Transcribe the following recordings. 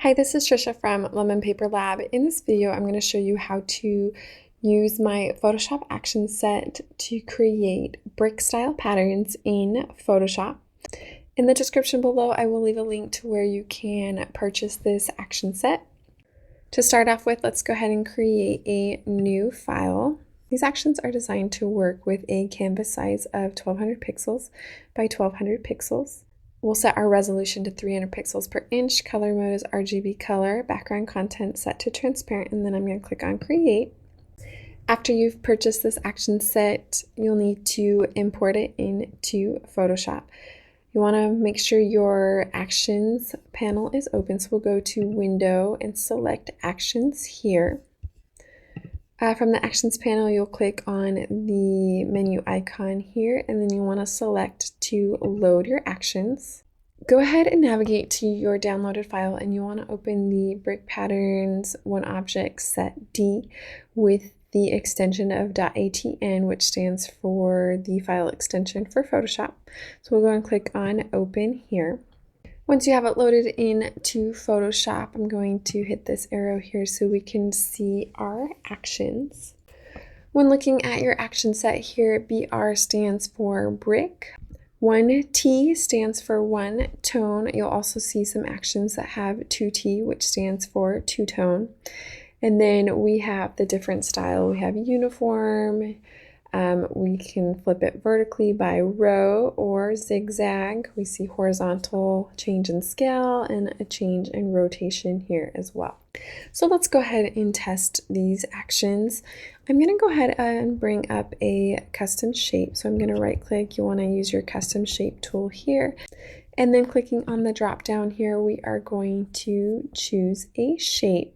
Hi, this is Trisha from Lemon Paper Lab. In this video, I'm going to show you how to use my Photoshop action set to create brick style patterns in Photoshop. In the description below, I will leave a link to where you can purchase this action set. To start off with, let's go ahead and create a new file. These actions are designed to work with a canvas size of 1200 pixels by 1200 pixels. We'll set our resolution to 300 pixels per inch. Color mode is RGB color. Background content set to transparent, and then I'm going to click on create. After you've purchased this action set, you'll need to import it into Photoshop. You want to make sure your actions panel is open, so we'll go to window and select actions here. From the actions panel, you'll click on the menu icon here, and then you want to select to load your actions. Go ahead and navigate to your downloaded file, and you want to open the brick patterns one object set D with the extension of .atn, which stands for the file extension for Photoshop. So we'll go and click on open here. Once you have it loaded into Photoshop, I'm going to hit this arrow here so we can see our actions. When looking at your action set here, BR stands for brick. 1T stands for one tone. You'll also see some actions that have 2T, which stands for two tone. And then we have the different style. We have uniform. We can flip it vertically by row or zigzag. We see horizontal change in scale and a change in rotation here as well. So let's go ahead and test these actions. I'm going to go ahead and bring up a custom shape. So I'm going to right click. You want to use your custom shape tool here. And then clicking on the drop down here, we are going to choose a shape.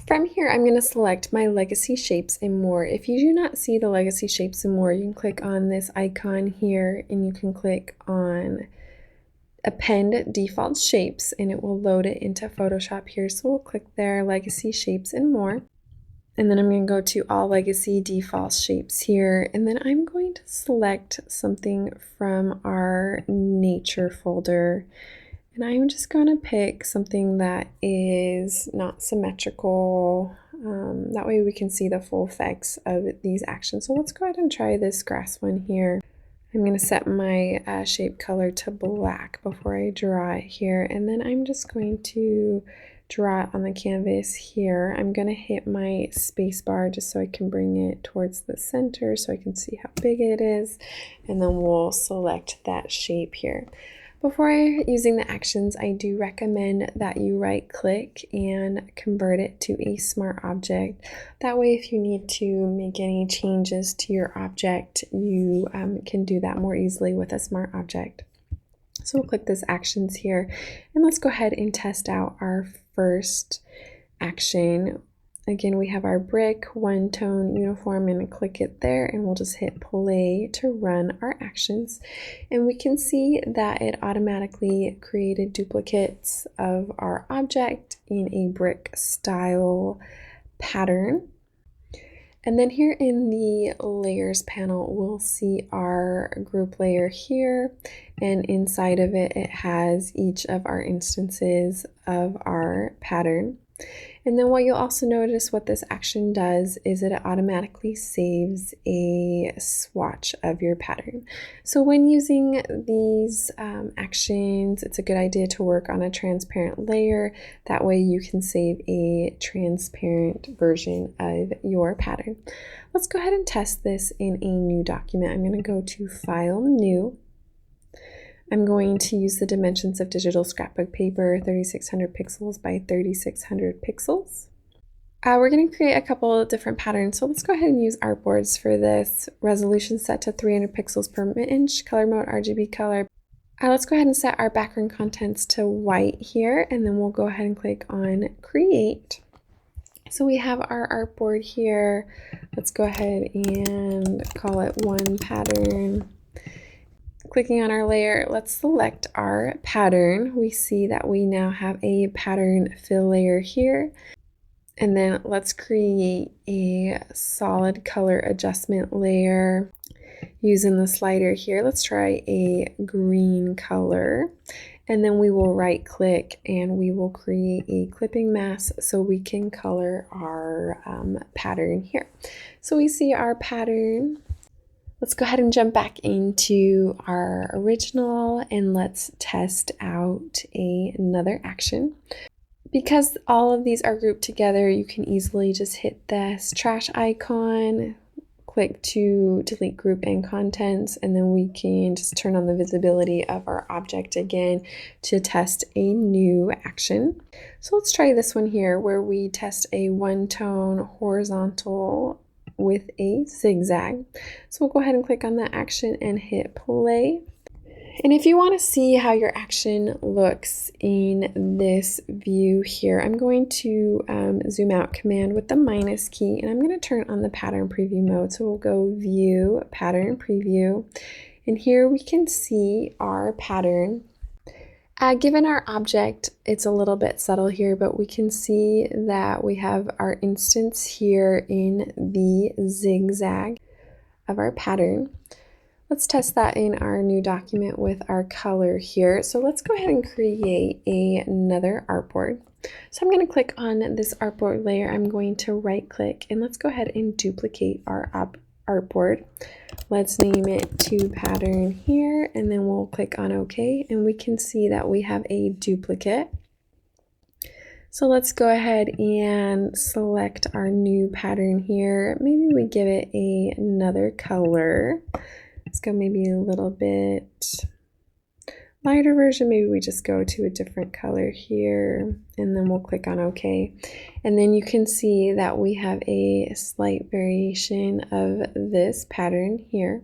From here, I'm going to select my legacy shapes and more. If you do not see the legacy shapes and more, you can click on this icon here and you can click on append default shapes and it will load it into Photoshop here. So we'll click there, legacy shapes and more. And then I'm going to go to all legacy default shapes here. And then I'm going to select something from our nature folder. And I'm just going to pick something that is not symmetrical. That way we can see the full effects of these actions. So let's go ahead and try this grass one here. I'm going to set my shape color to black before I draw it here. And then I'm just going to draw it on the canvas here. I'm going to hit my space bar just so I can bring it towards the center so I can see how big it is. And then we'll select that shape here. Before using the actions, I do recommend that you right click and convert it to a smart object. That way, if you need to make any changes to your object, you can do that more easily with a smart object. So we'll click this actions here, and let's go ahead and test out our first action. Again, we have our brick, one tone, uniform, and click it there, and we'll just hit play to run our actions. And we can see that it automatically created duplicates of our object in a brick style pattern. And then here in the layers panel, we'll see our group layer here, and inside of it, it has each of our instances of our pattern. And then what you'll also notice what this action does is that it automatically saves a swatch of your pattern. So when using these actions, it's a good idea to work on a transparent layer. That way you can save a transparent version of your pattern. Let's go ahead and test this in a new document. I'm going to go to File, New. I'm going to use the dimensions of digital scrapbook paper, 3600 pixels by 3600 pixels. We're going to create a couple of different patterns, so let's go ahead and use artboards for this. Resolution set to 300 pixels per inch, color mode RGB color. Let's go ahead and set our background contents to white here, and then we'll go ahead and click on create. So we have our artboard here. Let's go ahead and call it one pattern. Clicking on our layer, let's select our pattern. We see that we now have a pattern fill layer here. And then let's create a solid color adjustment layer using the slider here. Let's try a green color. And then we will right click and we will create a clipping mask so we can color our pattern here. So we see our pattern. Let's go ahead and jump back into our original and let's test out another action. Because all of these are grouped together, you can easily just hit this trash icon, click to delete group and contents, and then we can just turn on the visibility of our object again to test a new action. So let's try this one here where we test a one-tone horizontal with a zigzag. So we'll go ahead and click on that action and hit play. And if you want to see how your action looks in this view here, I'm going to zoom out command with the minus key, and I'm going to turn on the pattern preview mode. So we'll go view, pattern preview, and here we can see our pattern. Given our object, it's a little bit subtle here, but we can see that we have our instance here in the zigzag of our pattern. Let's test that in our new document with our color here. So let's go ahead and create another artboard. So I'm going to click on this artboard layer. I'm going to right click and let's go ahead and duplicate our artboard. Let's name it to pattern here and then we'll click on OK and we can see that we have a duplicate. So let's go ahead and select our new pattern here. Maybe we give it another color. Let's go maybe a little bit lighter version. Maybe we just go to a different color here and then we'll click on OK. And then you can see that we have a slight variation of this pattern here.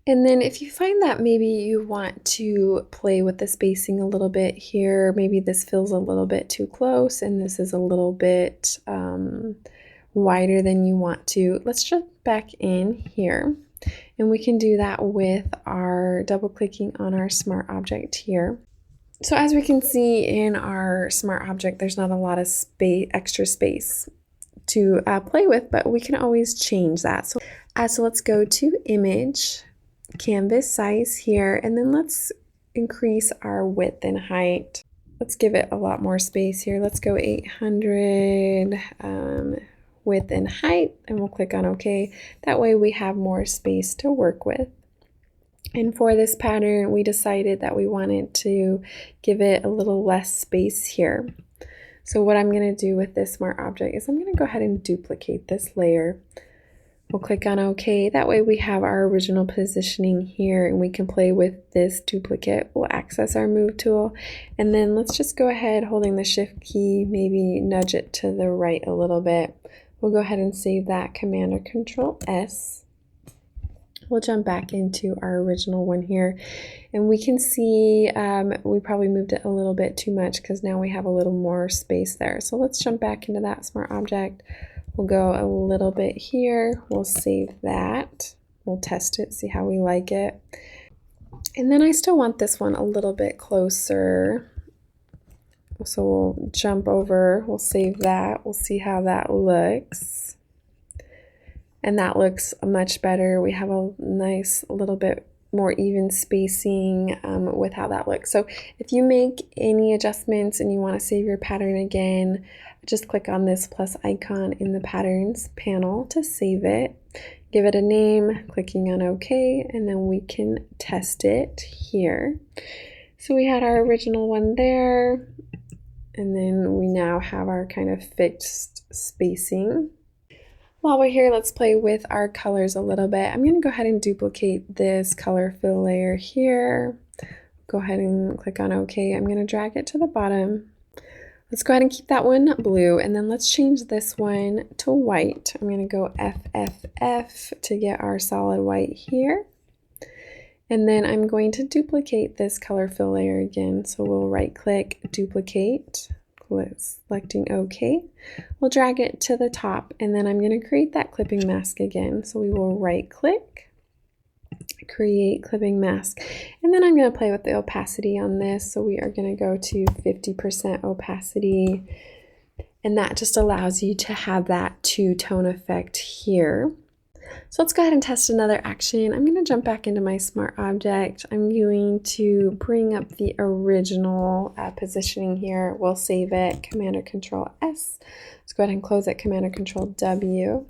And then if you find that maybe you want to play with the spacing a little bit here, maybe this feels a little bit too close and this is a little bit wider than you want to, let's jump back in here. And we can do that with our double clicking on our smart object here. So as we can see in our smart object, there's not a lot of extra space to play with, but we can always change that. So let's go to image, canvas size here, and then let's increase our width and height. Let's give it a lot more space here. Let's go 800 width and height, and we'll click on OK. That way we have more space to work with. And for this pattern, we decided that we wanted to give it a little less space here. So what I'm going to do with this smart object is I'm going to go ahead and duplicate this layer. We'll click on OK. That way we have our original positioning here and we can play with this duplicate. We'll access our move tool and then let's just go ahead holding the shift key, maybe nudge it to the right a little bit. We'll go ahead and save that, Command or Control S. We'll jump back into our original one here and we can see we probably moved it a little bit too much because now we have a little more space there. So let's jump back into that smart object. We'll go a little bit here. We'll save that. We'll test it, see how we like it. And then I still want this one a little bit closer. So we'll jump over, we'll save that, we'll see how that looks. And that looks much better. We have a nice little bit more even spacing with how that looks. So if you make any adjustments and you want to save your pattern again, just click on this plus icon in the patterns panel to save it. Give it a name, clicking on OK, and then we can test it here. So we had our original one there. And then we now have our kind of fixed spacing. While we're here, let's play with our colors a little bit. I'm going to go ahead and duplicate this color fill layer here. Go ahead and click on OK. I'm going to drag it to the bottom. Let's go ahead and keep that one blue. And then let's change this one to white. I'm going to go FFF to get our solid white here. And then I'm going to duplicate this color fill layer again. So we'll right click, duplicate, selecting OK. We'll drag it to the top and then I'm going to create that clipping mask again. So we will right click, create clipping mask. And then I'm going to play with the opacity on this. So we are going to go to 50% opacity. And that just allows you to have that two-tone effect here. So let's go ahead and test another action. I'm going to jump back into my smart object. I'm going to bring up the original positioning here. We'll save it, Command or Control S. Let's go ahead and close it, Command or Control W.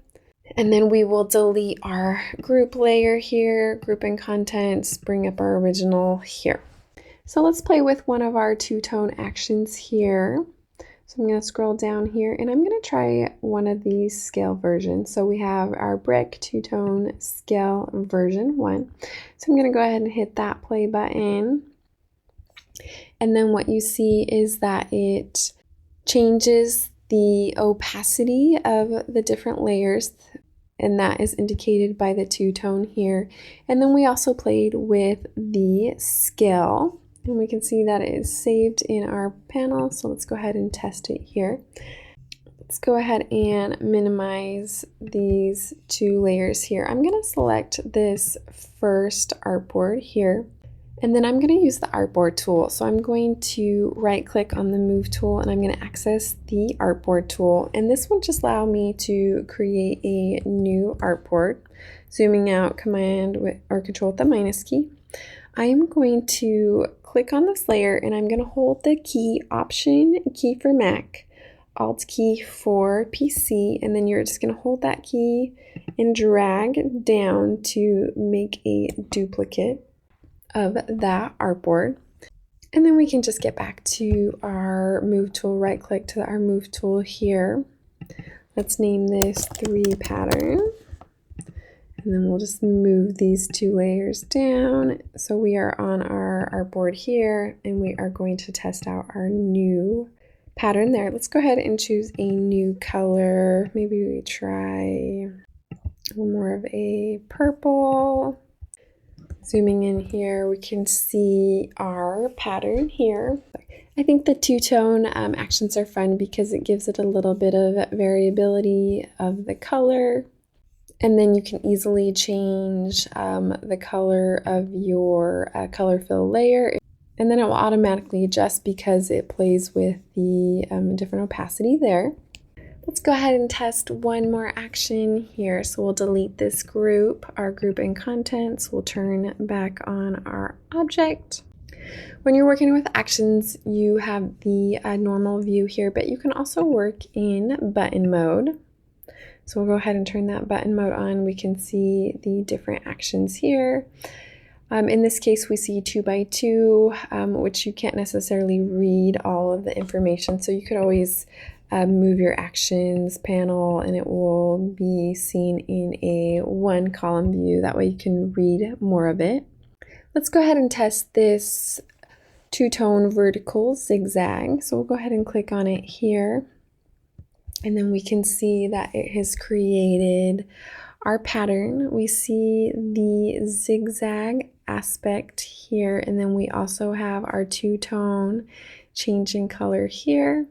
And then we will delete our group layer here, group and contents, bring up our original here. So let's play with one of our two-tone actions here. So I'm going to scroll down here and I'm going to try one of these scale versions. So we have our brick two-tone scale version 1. So I'm going to go ahead and hit that play button. And then what you see is that it changes the opacity of the different layers, and that is indicated by the two-tone here. And then we also played with the scale. And we can see that it is saved in our panel, so let's go ahead and test it here. Let's go ahead and minimize these two layers here. I'm going to select this first artboard here, and then I'm going to use the artboard tool. So I'm going to right click on the move tool and I'm going to access the artboard tool, and this will just allow me to create a new artboard. Zooming out, Command or Control with the minus key. I am going to click on this layer and I'm going to hold the key Option key for Mac, Alt key for PC, and then you're just going to hold that key and drag down to make a duplicate of that artboard. And then we can just get back to our move tool, right click to our move tool here. Let's name this 3 pattern. And then we'll just move these 2 layers down. So we are on our artboard here, and we are going to test out our new pattern there. Let's go ahead and choose a new color. Maybe we try a little more of a purple. Zooming in here, we can see our pattern here. I think the two-tone actions are fun because it gives it a little bit of variability of the color. And then you can easily change the color of your color fill layer, and then it will automatically adjust because it plays with the different opacity there. Let's go ahead and test one more action here. So we'll delete this group, our group and contents. We'll turn back on our object. When you're working with actions, you have the normal view here, but you can also work in button mode. So we'll go ahead and turn that button mode on. We can see the different actions here. In this case, we see 2 by 2, which you can't necessarily read all of the information. So you could always move your actions panel and it will be seen in a 1 column view. That way you can read more of it. Let's go ahead and test this two-tone vertical zigzag. So we'll go ahead and click on it here. And then we can see that it has created our pattern. We see the zigzag aspect here, and then we also have our two-tone change in color here.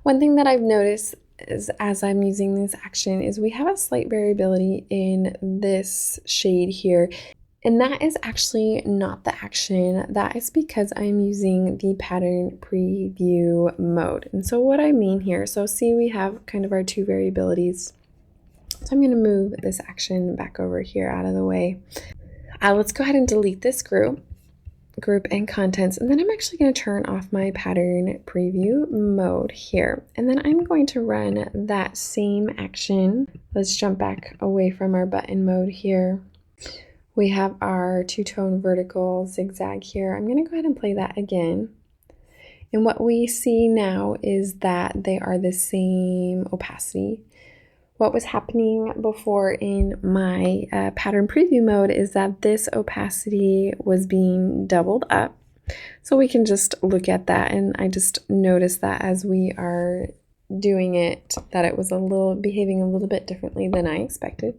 One thing that I've noticed is as I'm using this action is we have a slight variability in this shade here. And that is actually not the action. That is because I'm using the pattern preview mode. And so what I mean here, so see we have kind of our 2 variabilities. So I'm going to move this action back over here out of the way. Let's go ahead and delete this group and contents. And then I'm actually going to turn off my pattern preview mode here. And then I'm going to run that same action. Let's jump back away from our button mode here. We have our two-tone vertical zigzag here. I'm going to go ahead and play that again. And what we see now is that they are the same opacity. What was happening before in my pattern preview mode is that this opacity was being doubled up. So we can just look at that, and I just noticed that as we are doing it, that it was behaving a little bit differently than I expected.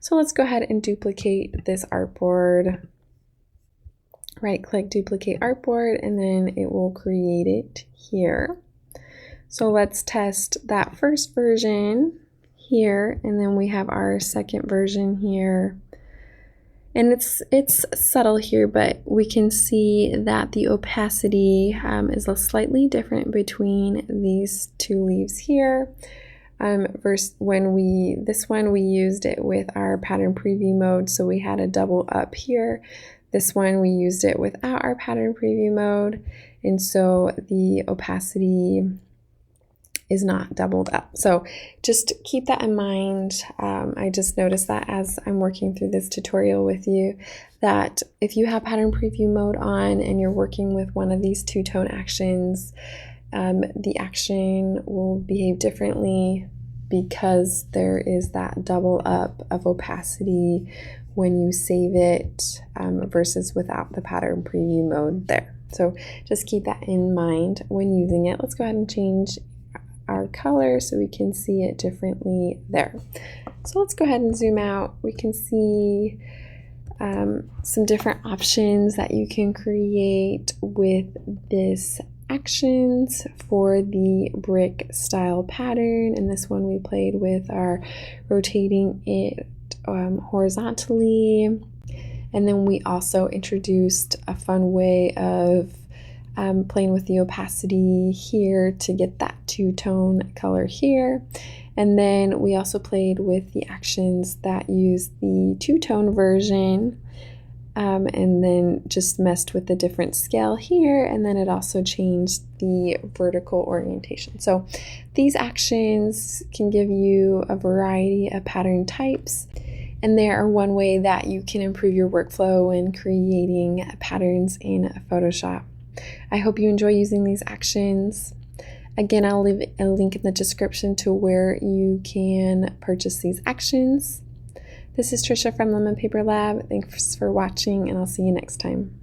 So let's go ahead and duplicate this artboard. Right click, duplicate artboard, and then it will create it here. So let's test that first version here, and then we have our second version here. And it's subtle here, but we can see that the opacity is slightly different between these 2 leaves here. versus this one we used it with our pattern preview mode, so we had a double up here. This one we used it without our pattern preview mode, and so the opacity is not doubled up. So just keep that in mind. I just noticed that as I'm working through this tutorial with you, that if you have pattern preview mode on and you're working with one of these two-tone actions, the action will behave differently because there is that double up of opacity when you save it versus without the pattern preview mode there. So just keep that in mind when using it. Let's go ahead and change our color so we can see it differently there. So let's go ahead and zoom out. We can see some different options that you can create with this actions for the brick style pattern. And this one we played with our rotating it horizontally. And then we also introduced a fun way of playing with the opacity here to get that two-tone color here. And then we also played with the actions that use the two-tone version, and then just messed with the different scale here, and then it also changed the vertical orientation. So these actions can give you a variety of pattern types, and they are one way that you can improve your workflow when creating patterns in Photoshop. I hope you enjoy using these actions. Again, I'll leave a link in the description to where you can purchase these actions. This is Trisha from Lemon Paper Lab. Thanks for watching, and I'll see you next time.